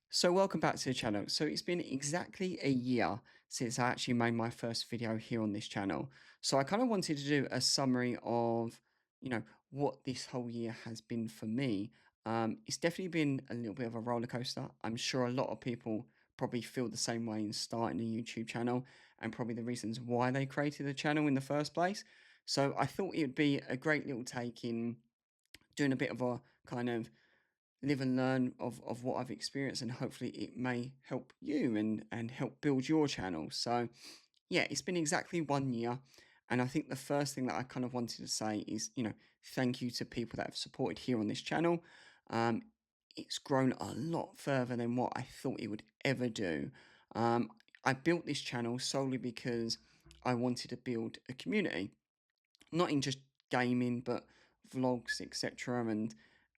So welcome back to the channel. So it's been exactly a year since I actually made my first video here on this channel. So I kind of wanted to do a summary of, what this whole year has been for me. It's definitely been a little bit of a roller coaster. I'm sure a lot of people probably feel the same way in starting a YouTube channel and probably the reasons why they created a channel in the first place. So I thought it would be a great little take in doing a bit of a kind of live and learn of what I've experienced, and hopefully it may help you and help build your channel. So yeah, it's been exactly 1 year. And I think the first thing that I kind of wanted to say is, thank you to people that have supported here on this channel. Um, it's grown a lot further than what I thought it would ever do. Um, I built this channel solely because I wanted to build a community, not in just gaming, but vlogs, etc.,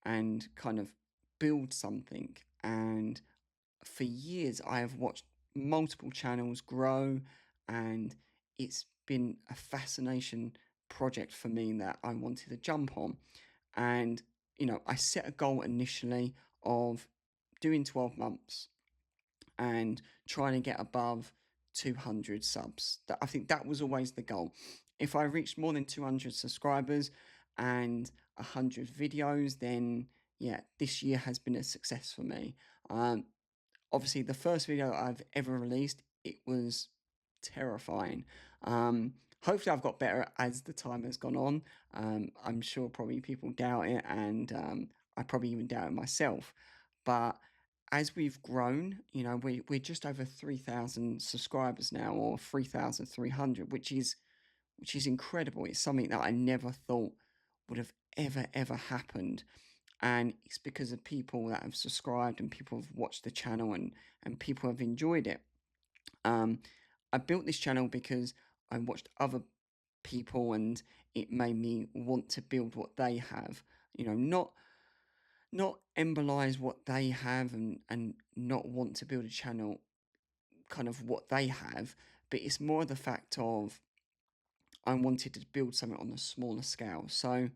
and kind of build something. And for years, I have watched multiple channels grow, and it's been a fascination project for me that I wanted to jump on. And I set a goal initially of doing 12 months and trying to get above 200 subs. I think that was always the goal. If I reached more than 200 subscribers and 100 videos, then yeah, this year has been a success for me. Um, Obviously, the first video I've ever released, it was terrifying. Hopefully, I've got better as the time has gone on. I'm sure probably people doubt it, and I probably even doubt it myself. But as we've grown, we're just over 3,000 subscribers now, or 3,300, which is incredible. It's something that I never thought would have ever happened, and it's because of people that have subscribed and people have watched the channel, and people have enjoyed it. Um, I built this channel because I watched other people, and it made me want to build what they have. Not embolize what they have, and not want to build a channel kind of what they have, but it's more the fact of I wanted to build something on a smaller scale. So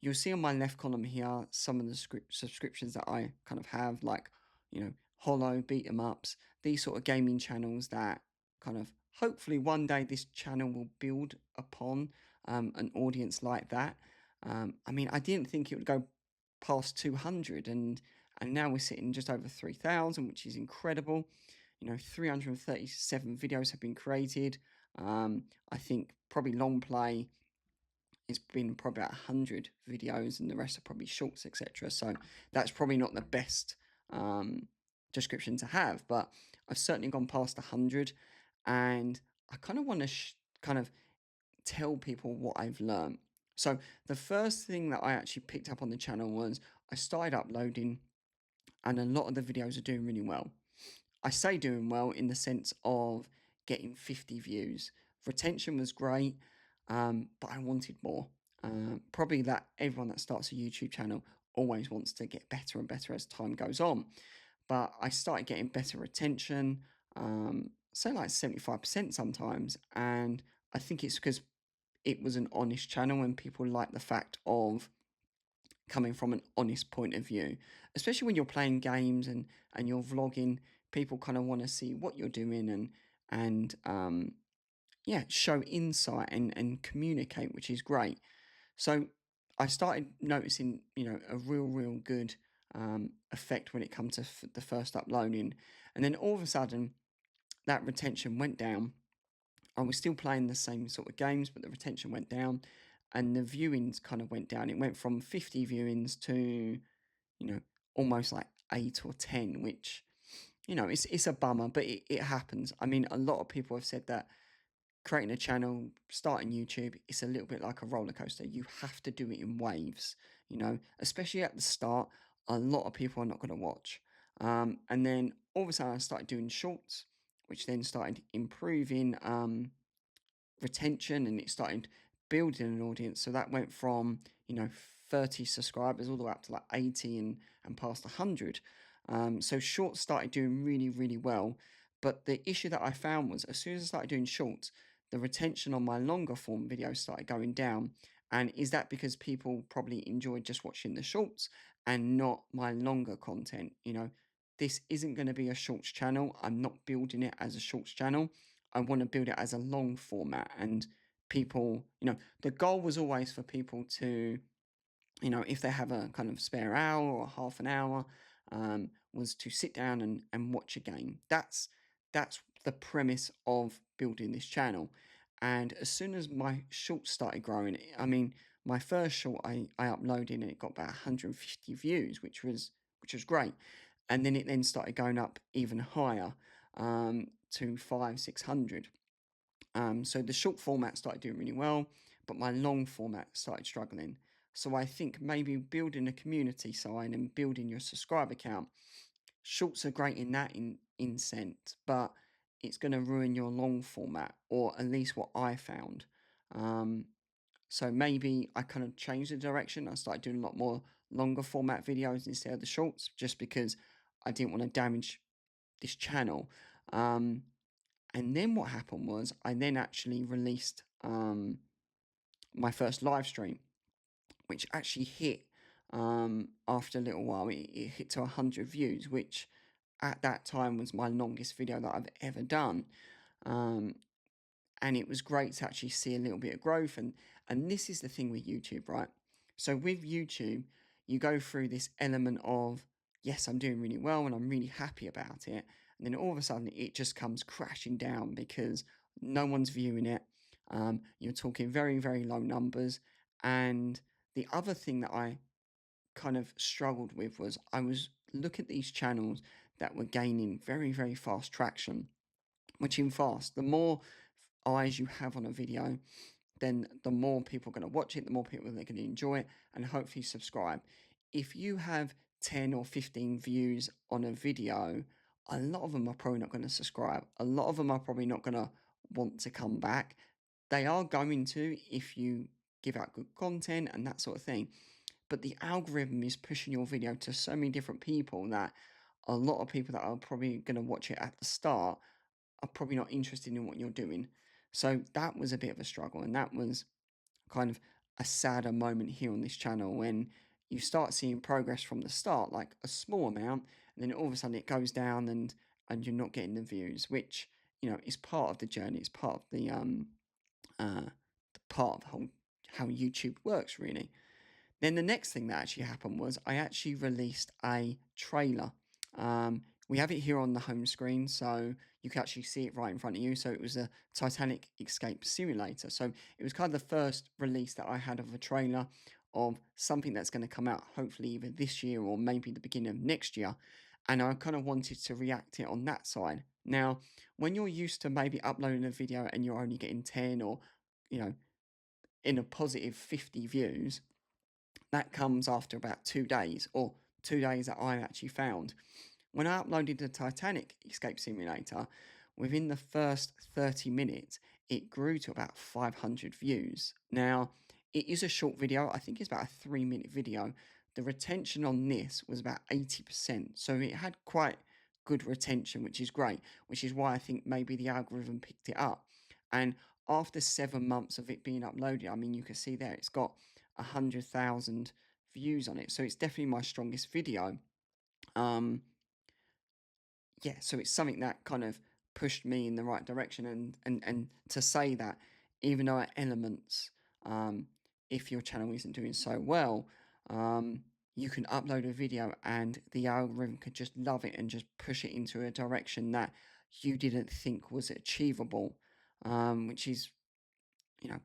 you'll see on my left column here some of the subscriptions that I kind of have, like, Hollow, Beat 'em Ups, these sort of gaming channels that kind of hopefully one day this channel will build upon an audience like that. I mean, I didn't think it would go past 200, and now we're sitting just over 3,000, which is incredible. 337 videos have been created. I think probably long play, it's been probably about 100 videos, and the rest are probably shorts, etc. So that's probably not the best description to have, but I've certainly gone past 100, and I kind of want to kind of tell people what I've learned. So the first thing that I actually picked up on the channel was I started uploading, and a lot of the videos are doing really well. I say doing well in the sense of getting 50 views. Retention was great, but I wanted more. Probably that everyone that starts a YouTube channel always wants to get better and better as time goes on. But I started getting better retention, say like 75% sometimes. And I think it's because it was an honest channel, and people like the fact of coming from an honest point of view, especially when you're playing games and you're vlogging. People kind of want to see what you're doing, and yeah, show insight and communicate, which is great. So I started noticing, a real good effect when it comes to the first uploading, and then all of a sudden that retention went down. I was still playing the same sort of games, but the retention went down, and the viewings kind of went down. It went from 50 viewings to, almost like 8 or 10, which, it's a bummer, but it happens. I mean, a lot of people have said that creating a channel, starting YouTube, it's a little bit like a roller coaster. You have to do it in waves, especially at the start. A lot of people are not going to watch. And then all of a sudden, I started doing shorts, which then started improving retention, and it started building an audience. So that went from, 30 subscribers all the way up to like 80, and past 100. So shorts started doing really well. But the issue that I found was, as soon as I started doing shorts, the retention on my longer form videos started going down. And is that because people probably enjoyed just watching the shorts and not my longer content? this isn't going to be a shorts channel. I'm not building it as a shorts channel. I want to build it as a long format. And people, the goal was always for people to, if they have a kind of spare hour or half an hour, was to sit down and watch a game. That's the premise of building this channel. And as soon as my shorts started growing, I mean, my first short I uploaded and it got about 150 views, which was great. And then it then started going up even higher, to 600. So the short format started doing really well, but my long format started struggling. So I think maybe building a community side and building your subscriber count. Shorts are great in that in sense, but it's going to ruin your long format, or at least what I found. Um, so maybe I kind of changed the direction. I started doing a lot more longer format videos instead of the shorts, just because I didn't want to damage this channel. Um, and then what happened was I then actually released my first live stream, which actually hit, after a little while. It hit to 100 views, which at that time was my longest video that I've ever done. Um, and it was great to actually see a little bit of growth. And this is the thing with YouTube, right? So with YouTube, you go through this element of, yes, I'm doing really well and I'm really happy about it, and then all of a sudden it just comes crashing down because no one's viewing it. You're talking very, very low numbers. And the other thing that I kind of struggled with was I was looking at these channels that were gaining very, very fast traction, which in fast, the more eyes you have on a video, then the more people are going to watch it, the more people are going to enjoy it, and hopefully subscribe. If you have 10 or 15 views on a video, a lot of them are probably not going to subscribe. A lot of them are probably not going to want to come back. They are going to if you give out good content and that sort of thing. But the algorithm is pushing your video to so many different people that a lot of people that are probably going to watch it at the start are probably not interested in what you're doing. So that was a bit of a struggle, and that was kind of a sadder moment here on this channel when you start seeing progress from the start, like a small amount, and then all of a sudden it goes down and you're not getting the views, which is part of the journey. It's part of the part of how YouTube works, really. Then the next thing that actually happened was I actually released a trailer. We have it here on the home screen, so you can actually see it right in front of you. So it was a Titanic escape simulator. So it was kind of the first release that I had of a trailer of something that's going to come out hopefully either this year or maybe the beginning of next year. And I kind of wanted to react it on that side. Now, when you're used to maybe uploading a video and you're only getting 10 or, you know, in a positive 50 views, that comes after about 2 days, or 2 days that I actually found. When I uploaded the Titanic escape simulator, within the first 30 minutes, it grew to about 500 views. Now, it is a short video. I think it's about a 3-minute video. The retention on this was about 80%. So it had quite good retention, which is great, which is why I think maybe the algorithm picked it up. And after 7 months of it being uploaded, I mean, you can see there it's got 100,000 views on it. So it's definitely my strongest video. Um, yeah, so it's something that kind of pushed me in the right direction. And to say that, even though at elements, if your channel isn't doing so well, you can upload a video and the algorithm could just love it and just push it into a direction that you didn't think was achievable, which is,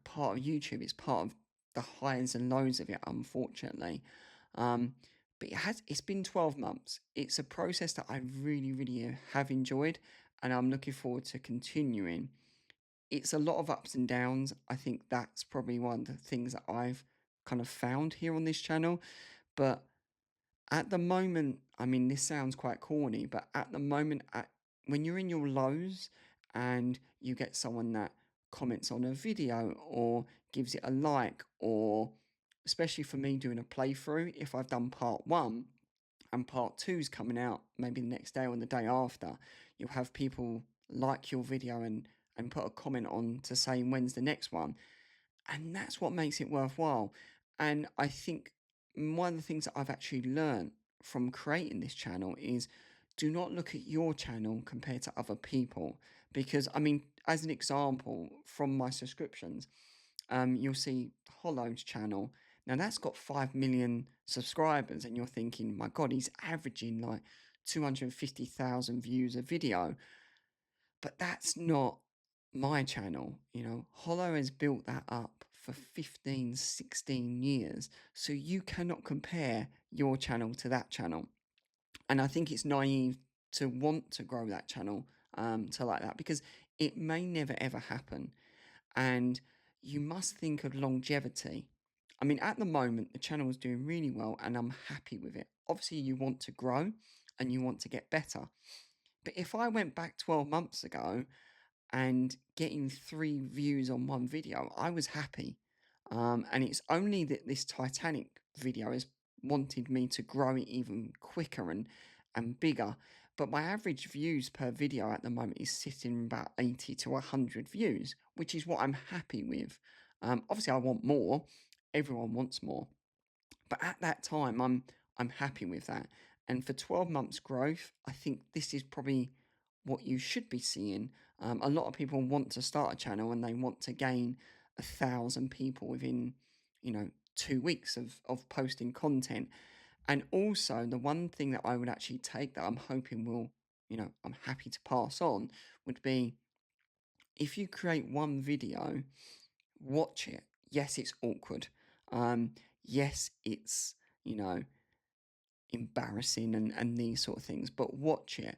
part of YouTube. It's part of the highs and lows of it, unfortunately. Um, but it's been 12 months. It's a process that I really, really have enjoyed, and I'm looking forward to continuing. It's a lot of ups and downs. I think that's probably one of the things that I've kind of found here on this channel. But at the moment, I mean, this sounds quite corny, but at the moment, when you're in your lows and you get someone that comments on a video or gives it a like, or especially for me doing a playthrough, if I've done part one and part two's coming out maybe the next day or the day after, you'll have people like your video and put a comment on to say when's the next one. And that's what makes it worthwhile. And I think one of the things that I've actually learned from creating this channel is do not look at your channel compared to other people. Because, I mean, as an example, from my subscriptions, you'll see Hollow's channel. Now, that's got 5 million subscribers, and you're thinking, my God, he's averaging like 250,000 views a video. But that's not my channel. Hollow has built that up for 15, 16 years. So you cannot compare your channel to that channel. And I think it's naive to want to grow that channel to like that, because it may never ever happen. And you must think of longevity. I mean, at the moment, the channel is doing really well and I'm happy with it. Obviously, you want to grow and you want to get better. But if I went back 12 months ago and getting 3 views on one video, I was happy. And it's only that this Titanic video has wanted me to grow it even quicker and bigger. But my average views per video at the moment is sitting about 80 to 100 views, which is what I'm happy with. Obviously, I want more. Everyone wants more. But at that time, I'm happy with that. And for 12 months growth, I think this is probably what you should be seeing. A lot of people want to start a channel and they want to gain 1,000 people within, 2 weeks of posting content. And also, the one thing that I would actually take that I'm hoping will, I'm happy to pass on would be, if you create one video, watch it. Yes, it's awkward. Yes, it's, you know, embarrassing and these sort of things, but watch it.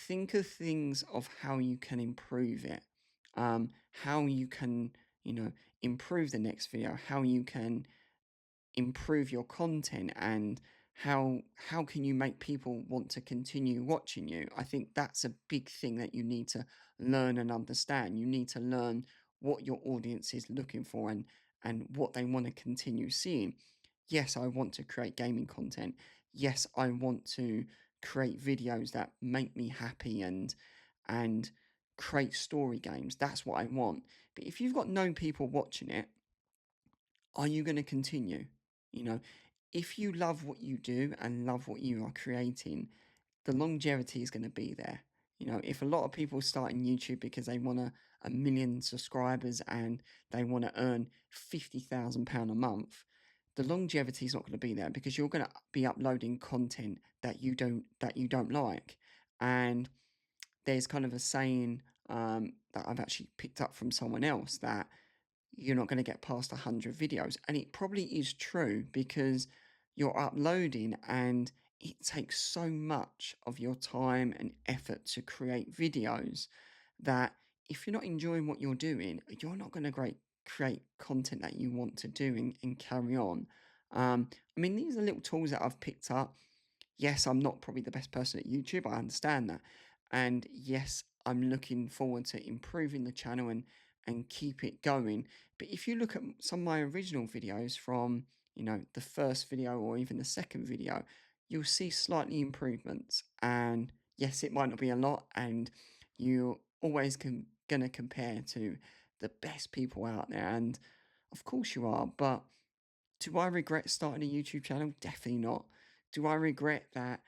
Think of things of how you can improve it, how you can, improve the next video, how you can improve your content, and how can you make people want to continue watching you. I think that's a big thing that you need to learn and understand. You need to learn what your audience is looking for, and what they want to continue seeing. Yes, I want to create gaming content. Yes, I want to create videos that make me happy, and create story games. That's what I want. But if you've got no people watching it, are you going to continue? You know, if you love what you do and love what you are creating, the longevity is going to be there. If a lot of people start in YouTube because they want a million subscribers and they want to earn £50,000 a month, the longevity is not going to be there, because you're going to be uploading content that you don't like. And there's kind of a saying that I've actually picked up from someone else, that you're not going to get past 100 videos. And it probably is true, because you're uploading and it takes so much of your time and effort to create videos, that if you're not enjoying what you're doing, you're not going to create content that you want to do and carry on. I mean, these are little tools that I've picked up. Yes, I'm not probably the best person at YouTube. I understand that. And yes, I'm looking forward to improving the channel and keep it going. But if you look at some of my original videos from, the first video or even the second video, you'll see slightly improvements. And yes, it might not be a lot, and you're always going to compare to the best people out there. And of course you are. But do I regret starting a YouTube channel? Definitely not. Do I regret that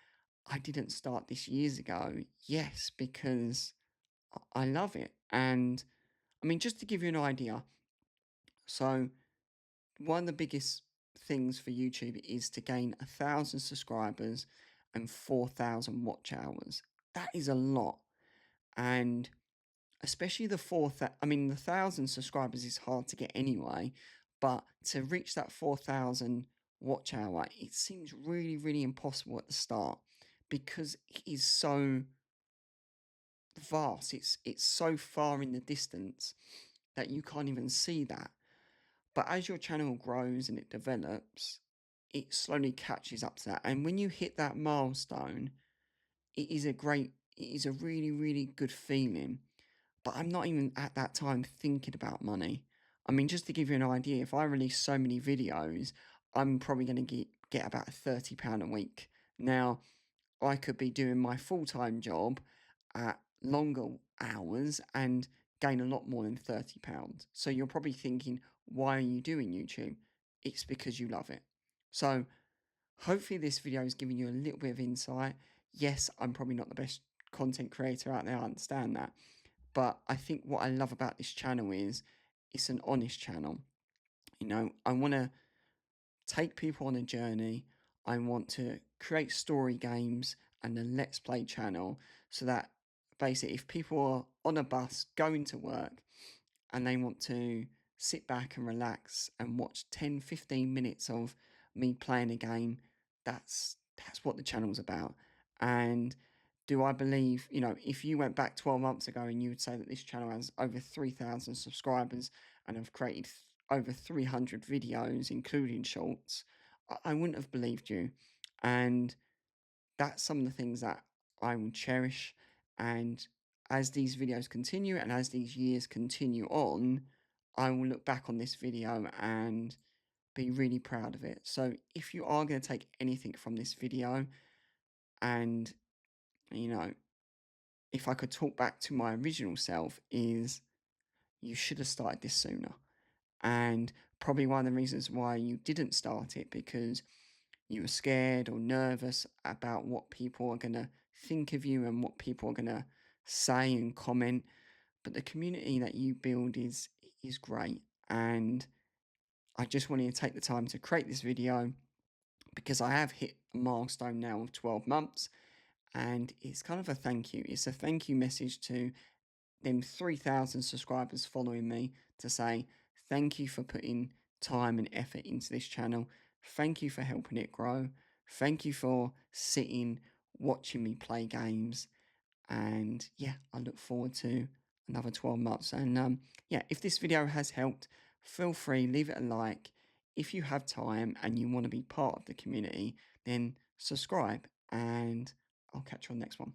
I didn't start this years ago? Yes, because I love it. And I mean, just to give you an idea, so one of the biggest things for YouTube is to gain 1,000 subscribers and 4,000 watch hours. That is a lot. And especially the I mean, the 1,000 subscribers is hard to get anyway, but to reach that 4,000 watch hour, it seems really, really impossible at the start, because it is so vast. It's so far in the distance that you can't even see that. But as your channel grows and it develops, it slowly catches up to that. And when you hit that milestone, it is a really, really good feeling. But I'm not even at that time thinking about money. I mean, just to give you an idea, if I release so many videos, I'm probably going to get about £30 a week. Now, I could be doing my full-time job at longer hours and gain a lot more than £30. So you're probably thinking, why are you doing YouTube? It's because you love it. So hopefully this video has given you a little bit of insight. Yes, I'm probably not the best content creator out there, I understand that. But I think what I love about this channel is it's an honest channel. I want to take people on a journey. I want to create story games and a let's play channel so that basically, if people are on a bus going to work and they want to sit back and relax and watch 10, 15 minutes of me playing a game, that's what the channel's about. And do I believe, if you went back 12 months ago and you would say that this channel has over 3,000 subscribers and have created over 300 videos, including shorts, I wouldn't have believed you. And that's some of the things that I will cherish. And as these videos continue and as these years continue on, I will look back on this video and be really proud of it. So if you are going to take anything from this video, and you know, if I could talk back to my original self, is you should have started this sooner. And probably one of the reasons why you didn't start it because you were scared or nervous about what people are going to think of you and what people are going to say and comment. But the community that you build is great. And I just wanted to take the time to create this video because I have hit a milestone now of 12 months, and it's kind of a thank you. It's a thank you message to them 3,000 subscribers following me to say thank you for putting time and effort into this channel. Thank you for helping it grow. Thank you for sitting, watching me play games. And yeah, I look forward to another 12 months. And yeah, if this video has helped, feel free, leave it a like. If you have time and you want to be part of the community, then subscribe and I'll catch you on the next one.